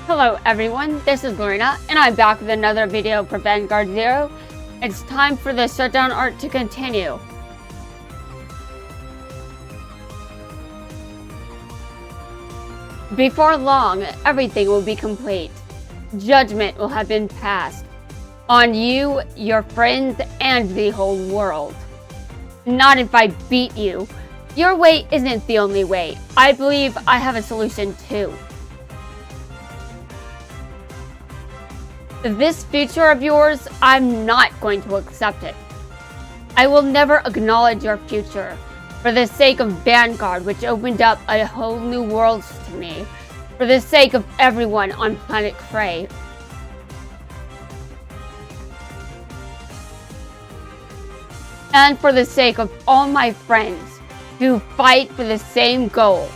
Hello everyone, this is Lorena, and I'm back with another video for Vanguard 0. It's time for the shutdown art to continue. Before long, everything will be complete. Judgment will have been passed on you, your friends, and the whole world. Not if I beat you. Your way isn't the only way. I believe I have a solution too. This future of yours, I'm not going to accept it. I will never acknowledge your future for the sake of Vanguard, which opened up a whole new world to me, for the sake of everyone on Planet Cray. And for the sake of all my friends who fight for the same goal.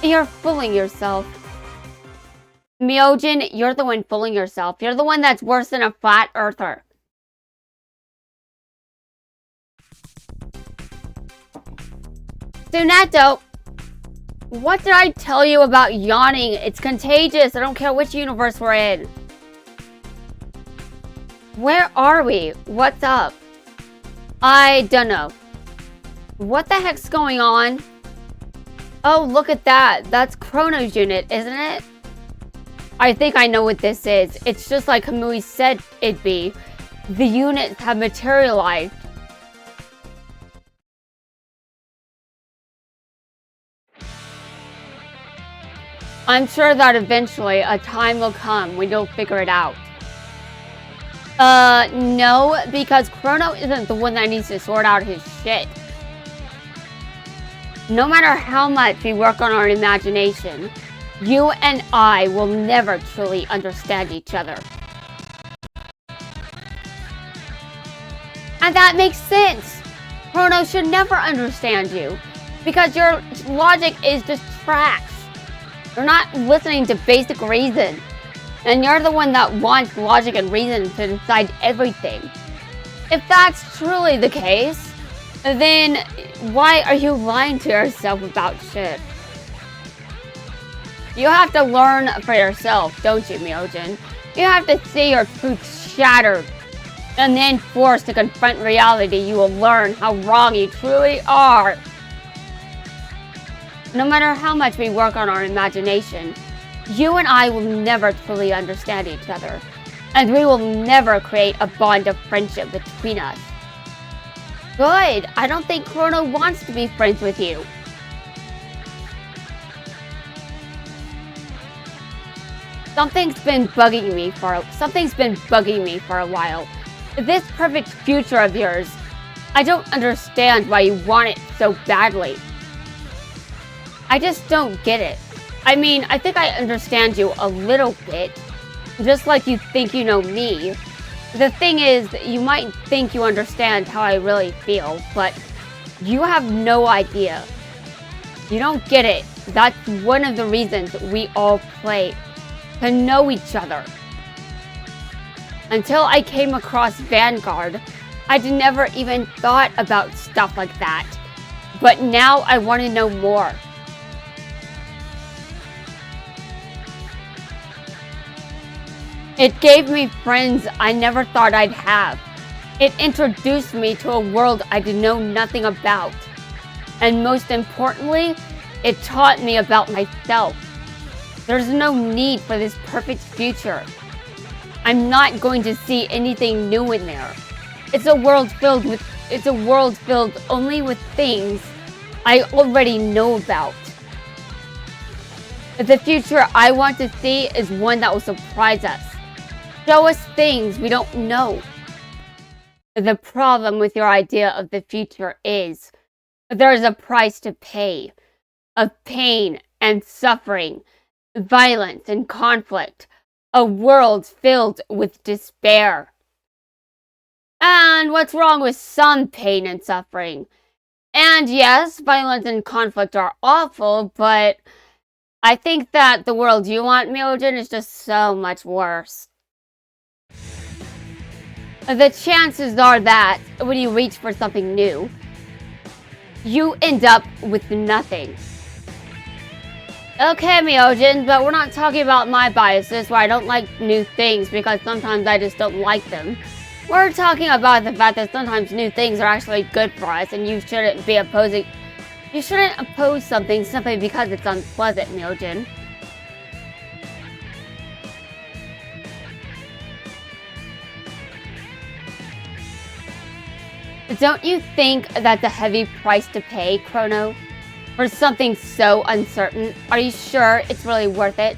You're fooling yourself. Myoujin, you're the one fooling yourself. You're the one that's worse than a flat earther. Sunetto, what did I tell you about yawning? It's contagious. I don't care which universe we're in. Where are we? What's up? I don't know. What the heck's going on? Oh, look at that. That's Chrono's unit, isn't it? I think I know what this is. It's just like Kamui said it'd be. The units have materialized. I'm sure that eventually a time will come when you'll figure it out. No, because Chrono isn't the one that needs to sort out his shit. No matter how much we work on our imagination, you and I will never truly understand each other. And that makes sense. Chrono should never understand you, because your logic is just trash. You're not listening to basic reason. And you're the one that wants logic and reason to decide everything. If that's truly the case, then why are you lying to yourself about shit? You have to learn for yourself, don't you, Myoujin? You have to see your truth shattered. And then forced to confront reality, you will learn how wrong you truly are. No matter how much we work on our imagination, you and I will never truly understand each other, and we will never create a bond of friendship between us. Good, I don't think Chrono wants to be friends with you. Something's been bugging me for a while. This perfect future of yours, I don't understand why you want it so badly. I just don't get it. I mean, I think I understand you a little bit, just like you think you know me. The thing is, you might think you understand how I really feel, but you have no idea. You don't get it. That's one of the reasons we all play, to know each other. Until I came across Vanguard, I'd never even thought about stuff like that. But now I want to know more. It gave me friends I never thought I'd have. It introduced me to a world I did know nothing about. And most importantly, it taught me about myself. There's no need for this perfect future. I'm not going to see anything new in there. It's a world filled only with things I already know about. The future I want to see is one that will surprise us. Show us things we don't know. The problem with your idea of the future is there is a price to pay of pain and suffering, violence and conflict, a world filled with despair. And what's wrong with some pain and suffering? And yes, violence and conflict are awful, but I think that the world you want, Myoujin, is just so much worse. The chances are that when you reach for something new, you end up with nothing. Okay, Myoujin, but we're not talking about my biases where I don't like new things because sometimes I just don't like them. We're talking about the fact that sometimes new things are actually good for us and you shouldn't be opposing. You shouldn't oppose something simply because it's unpleasant, Myoujin. Don't you think that's a heavy price to pay, Chrono? For something so uncertain? Are you sure it's really worth it?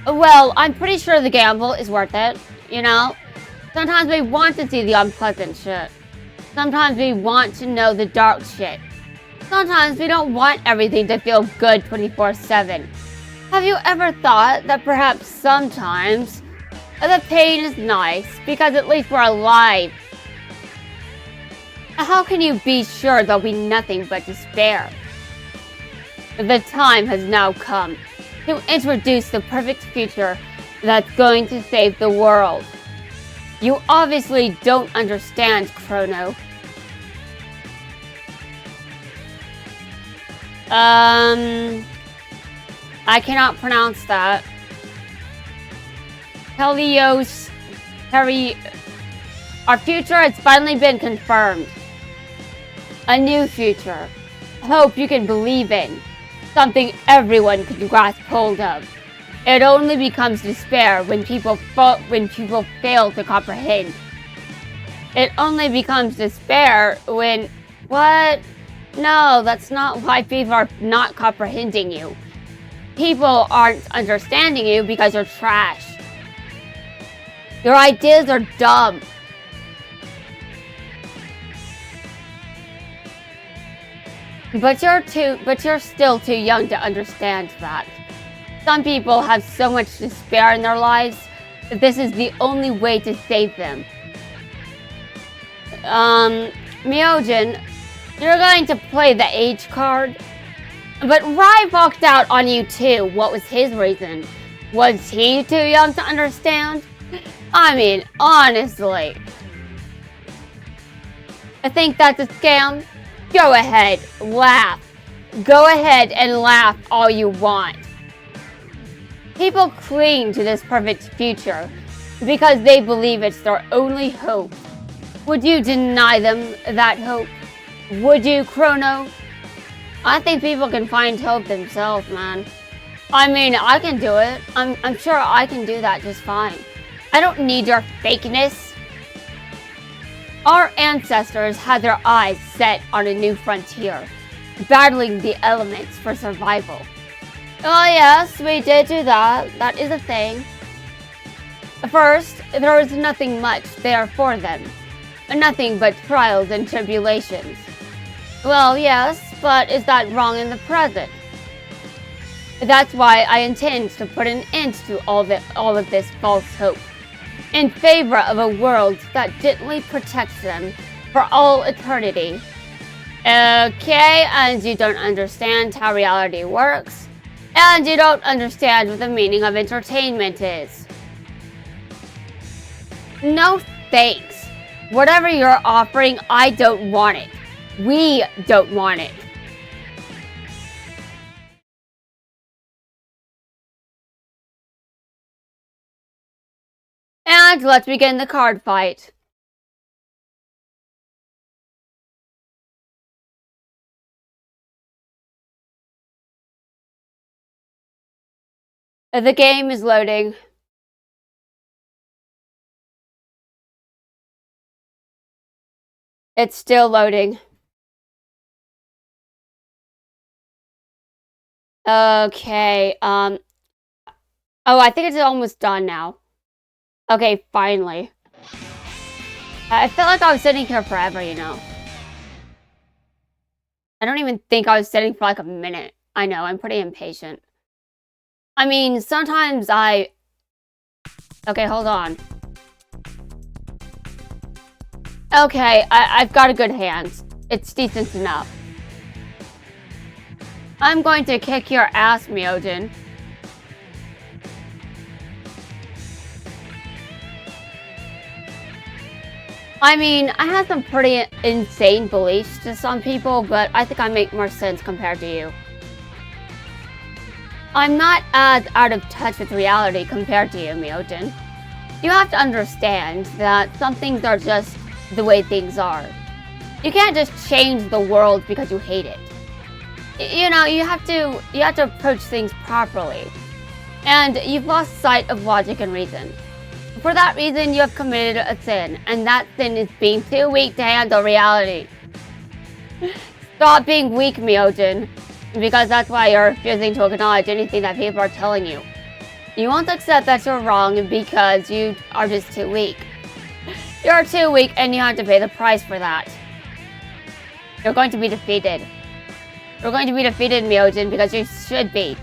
Well, I'm pretty sure the gamble is worth it, you know? Sometimes we want to see the unpleasant shit. Sometimes we want to know the dark shit. Sometimes we don't want everything to feel good 24/7. Have you ever thought that perhaps sometimes the pain is nice because at least we're alive? How can you be sure there'll be nothing but despair? The time has now come to introduce the perfect future that's going to save the world. You obviously don't understand, Chrono. I cannot pronounce that. Our future has finally been confirmed. A new future. Hope you can believe in. Something everyone can grasp hold of. It only becomes despair when people fail to comprehend. It only becomes despair when... What? No, that's not why people are not comprehending you. People aren't understanding you because you're trash. Your ideas are dumb. But you're still too young to understand that. Some people have so much despair in their lives that this is the only way to save them. Myoujin, you're going to play the age card? But Rai walked out on you too. What was his reason? Was he too young to understand? I mean, honestly. I think that's a scam. Go ahead, laugh. Go ahead and laugh all you want. People cling to this perfect future because they believe it's their only hope. Would you deny them that hope? Would you, Chrono? I think people can find hope themselves, man. I mean, I can do it. I'm sure I can do that just fine. I don't need your fakeness. Our ancestors had their eyes set on a new frontier, battling the elements for survival. Oh yes, we did do that. That is a thing. First, there was nothing much there for them. Nothing but trials and tribulations. Well, yes, but is that wrong in the present? That's why I intend to put an end to all of this false hope, in favor of a world that gently protects them for all eternity. Okay, and you don't understand how reality works, and you don't understand what the meaning of entertainment is. No thanks. Whatever you're offering, I don't want it. We don't want it. And let's begin the card fight. The game is loading. It's still loading. Okay, oh, I think it's almost done now. Okay, finally. I felt like I was sitting here forever, you know. I don't even think I was sitting for like a minute. I know, I'm pretty impatient. I mean, sometimes I... Okay, hold on. Okay, I've got a good hand. It's decent enough. I'm going to kick your ass, Myoujin. I mean, I have some pretty insane beliefs to some people, but I think I make more sense compared to you. I'm not as out of touch with reality compared to you, Myoujin. You have to understand that some things are just the way things are. You can't just change the world because you hate it. You know, you have to approach things properly. And you've lost sight of logic and reason. For that reason, you have committed a sin, and that sin is being too weak to handle reality. Stop being weak, Myoujin, because that's why you're refusing to acknowledge anything that people are telling you. You won't accept that you're wrong because you are just too weak. You're too weak, and you have to pay the price for that. You're going to be defeated. You're going to be defeated, Myoujin, because you should be.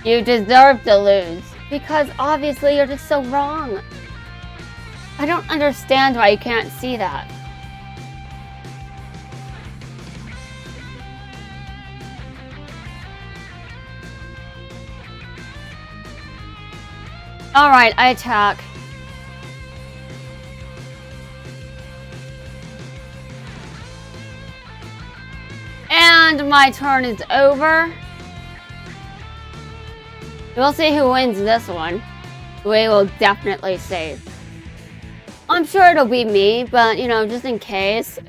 You deserve to lose, because obviously you're just so wrong. I don't understand why you can't see that. Alright, I attack. And my turn is over. We'll see who wins this one. We will definitely see. I'm sure it'll be me, but you know, just in case.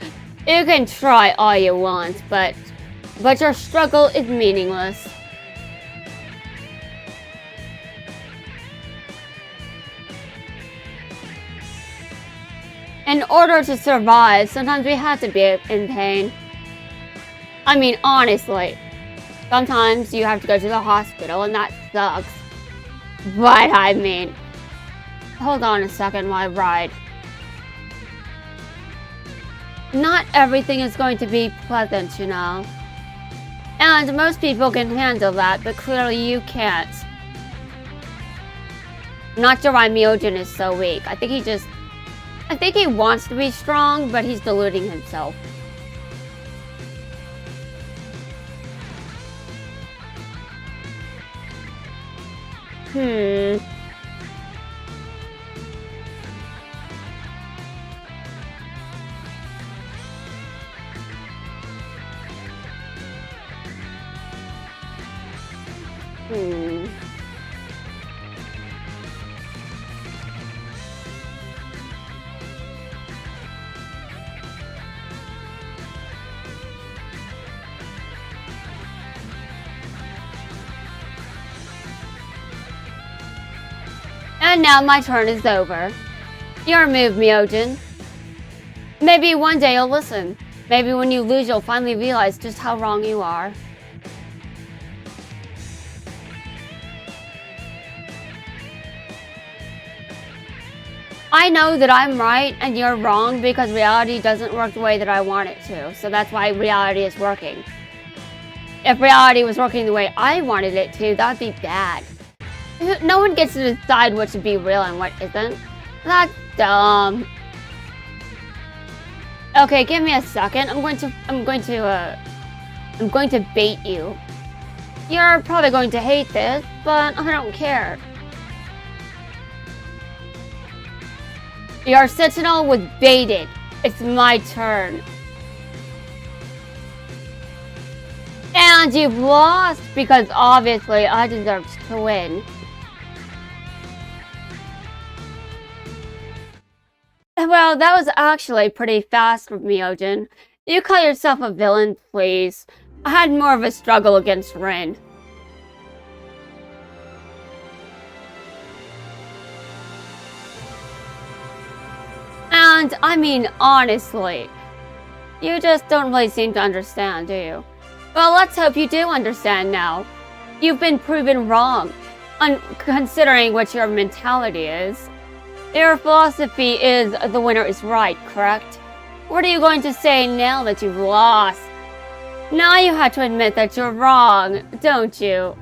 You can try all you want, but your struggle is meaningless. In order to survive, sometimes we have to be in pain. I mean, honestly. Sometimes you have to go to the hospital, and that sucks. But I mean, hold on a second while I ride. Not everything is going to be pleasant, you know. And most people can handle that, but clearly you can't. I'm not sure why Myoujin is so weak. I think he wants to be strong, but he's deluding himself. And now my turn is over. Your move, Myoujin. Maybe one day you'll listen. Maybe when you lose, you'll finally realize just how wrong you are. I know that I'm right and you're wrong because reality doesn't work the way that I want it to. So that's why reality is working. If reality was working the way I wanted it to, that would be bad. No one gets to decide what should be real and what isn't. That's dumb. Okay, give me a second. I'm going to bait you. You're probably going to hate this, but I don't care. Your sentinel was baited. It's my turn. And you've lost because obviously I deserve to win. Well, that was actually pretty fast for Myoujin. You call yourself a villain, please. I had more of a struggle against Rin. And, I mean, honestly, you just don't really seem to understand, do you? Well, let's hope you do understand now. You've been proven wrong, considering what your mentality is. Your philosophy is the winner is right, correct? What are you going to say now that you've lost? Now you have to admit that you're wrong, don't you?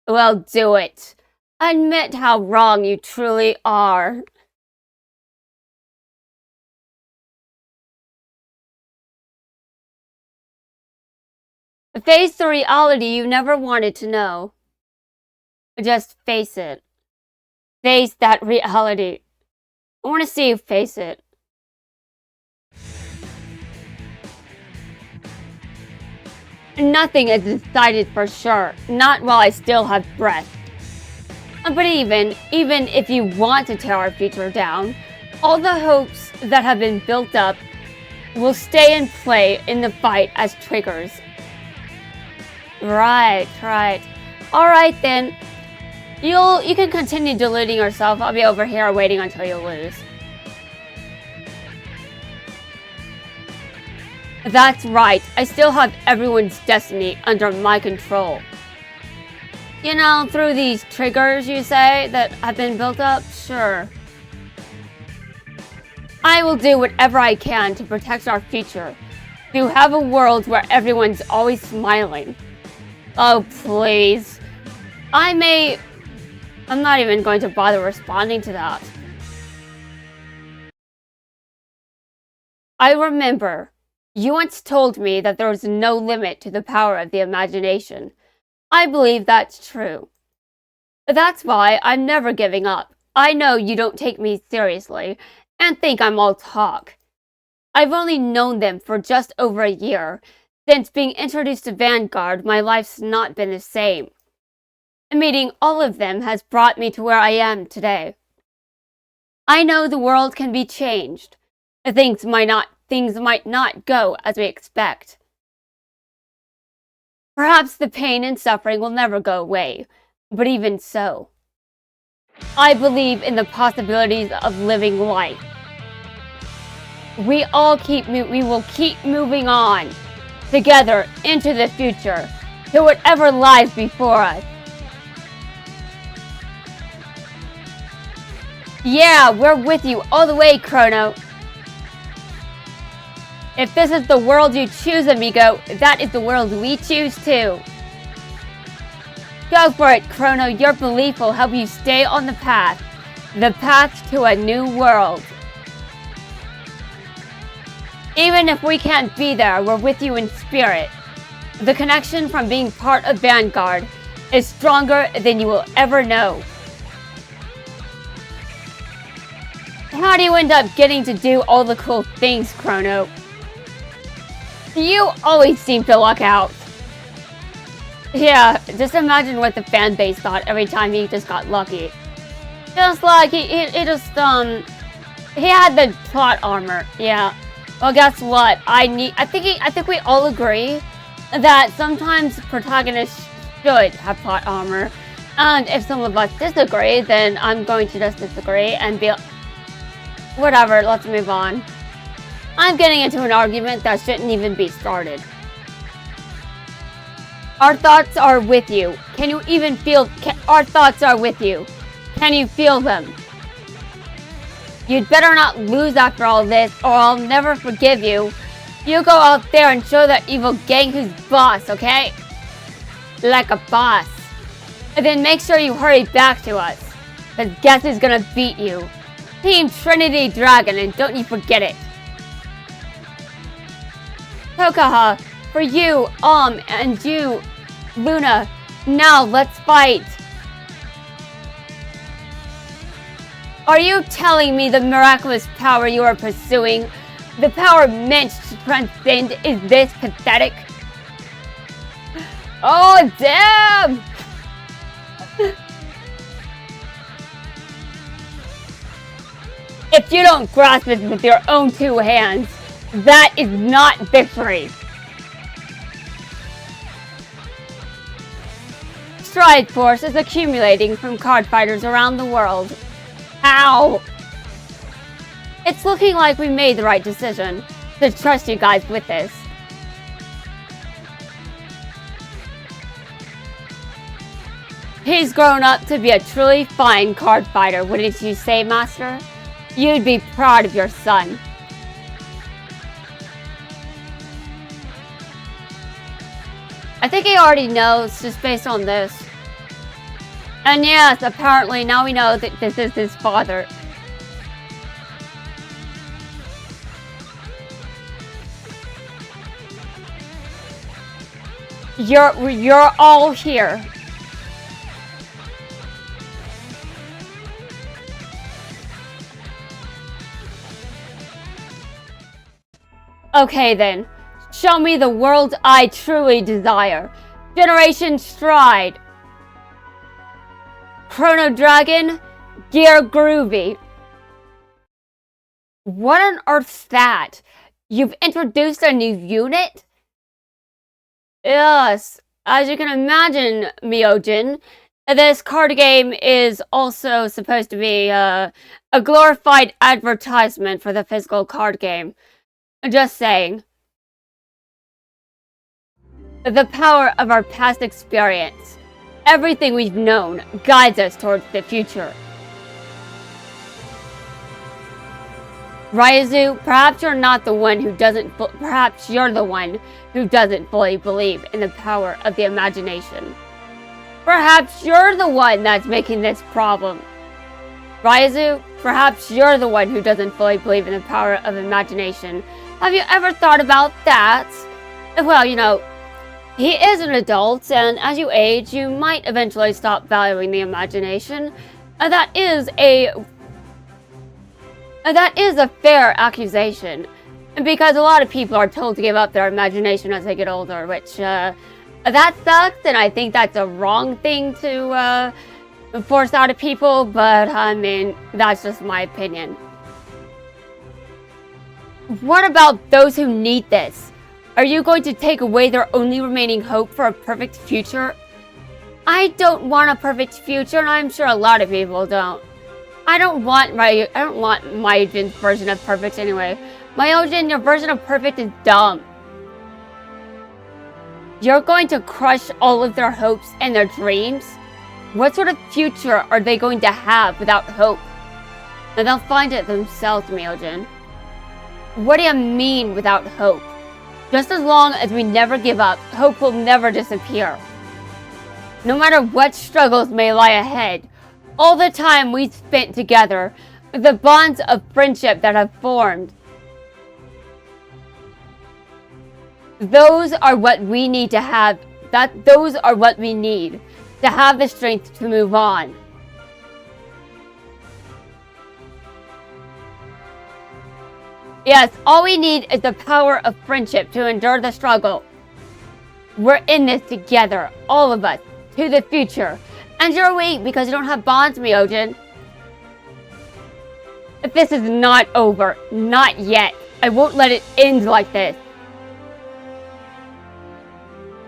Well, do it. Admit how wrong you truly are. Face the reality you never wanted to know. Just face it. Face that reality. I want to see you face it. Nothing is decided for sure, not while I still have breath. But even if you want to tear our future down, all the hopes that have been built up will stay in play in the fight as triggers. Right. Alright then. You can continue deluding yourself. I'll be over here waiting until you lose. That's right. I still have everyone's destiny under my control. You know, through these triggers, you say, that have been built up? Sure. I will do whatever I can to protect our future. To have a world where everyone's always smiling. Oh, please. I'm not even going to bother responding to that. I remember, you once told me that there was no limit to the power of the imagination. I believe that's true. That's why I'm never giving up. I know you don't take me seriously and think I'm all talk. I've only known them for just over a year. Since being introduced to Vanguard, my life's not been the same. Meeting all of them has brought me to where I am today. I know the world can be changed. Things might not go as we expect. Perhaps the pain and suffering will never go away, but even so, I believe in the possibilities of living life. We will keep moving on, together into the future, to whatever lies before us. Yeah, we're with you all the way, Chrono. If this is the world you choose, amigo, that is the world we choose too. Go for it, Chrono. Your belief will help you stay on the path to a new world. Even if we can't be there, we're with you in spirit. The connection from being part of Vanguard is stronger than you will ever know. How do you end up getting to do all the cool things, Chrono? You always seem to luck out. Yeah, just imagine what the fan base thought every time he just got lucky. Just like he had the plot armor. Yeah. Well, guess what? I think we all agree that sometimes protagonists should have plot armor. And if some of us disagree, then I'm going to just disagree and be whatever, let's move on. I'm getting into an argument that shouldn't even be started. Our thoughts are with you. Can you even feel... Our thoughts are with you. Can you feel them? You'd better not lose after all this, or I'll never forgive you. You go out there and show that evil gang who's boss, okay? Like a boss. And then make sure you hurry back to us. Because guess who's gonna beat you? Team Trinity Dragon, and don't you forget it. Tokaha, for you, and you, Luna. Now, let's fight. Are you telling me the miraculous power you are pursuing, the power meant to transcend, is this pathetic? Oh, damn! If you don't grasp it with your own two hands, that is not victory. Stride force is accumulating from card fighters around the world. Ow! It's looking like we made the right decision to trust you guys with this. He's grown up to be a truly fine card fighter, wouldn't you say, Master? You'd be proud of your son. I think he already knows, just based on this. And yes, apparently now we know that this is his father. You're all here. Okay then, Show me the world I truly desire. Generation Stride. Chrono Dragon. Gear Groovy. What on earth's that? You've introduced a new unit? Yes, as you can imagine, Myoujin, this card game is also supposed to be a glorified advertisement for the physical card game. Just saying. The power of our past experience, everything we've known, guides us towards the future. Raizu, perhaps you're not the one who doesn't, perhaps you're the one who doesn't fully believe in the power of the imagination. Perhaps you're the one that's making this problem. Raizu, perhaps you're the one who doesn't fully believe in the power of imagination. Have you ever thought about that? Well, you know, he is an adult, and as you age, you might eventually stop valuing the imagination. That is a fair accusation, because a lot of people are told to give up their imagination as they get older, which, that sucks, and I think that's a wrong thing to, force out of people, but, I mean, that's just my opinion. What about those who need this? Are you going to take away their only remaining hope for a perfect future? I don't want a perfect future, and I'm sure a lot of people don't. I don't want Myoujin's version of perfect anyway. Myoujin, your version of perfect is dumb. You're going to crush all of their hopes and their dreams? What sort of future are they going to have without hope? And they'll find it themselves, Myoujin. What do you mean without hope? Just as long as we never give up, hope will never disappear. No matter what struggles may lie ahead, all the time we've spent together, the bonds of friendship that have formed, those are what we need to have. Those are what we need to have the strength to move on. Yes, all we need is the power of friendship to endure the struggle. We're in this together, all of us, to the future. And you're weak because you don't have bonds, Myoujin. This is not over. Not yet. I won't let it end like this.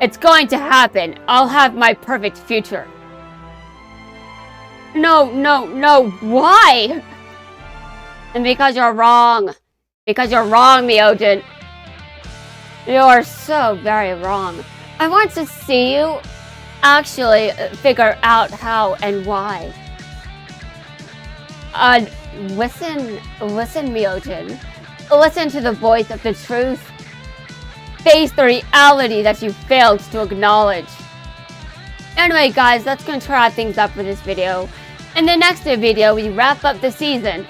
It's going to happen. I'll have my perfect future. No, no, no. Why? And because you're wrong. Because you're wrong, Myoujin. You're so very wrong. I want to see you actually figure out how and why. Listen, Myoujin. Listen to the voice of the truth. Face the reality that you failed to acknowledge. Anyway, guys, that's going to wrap things up for this video. In the next video, we wrap up the season.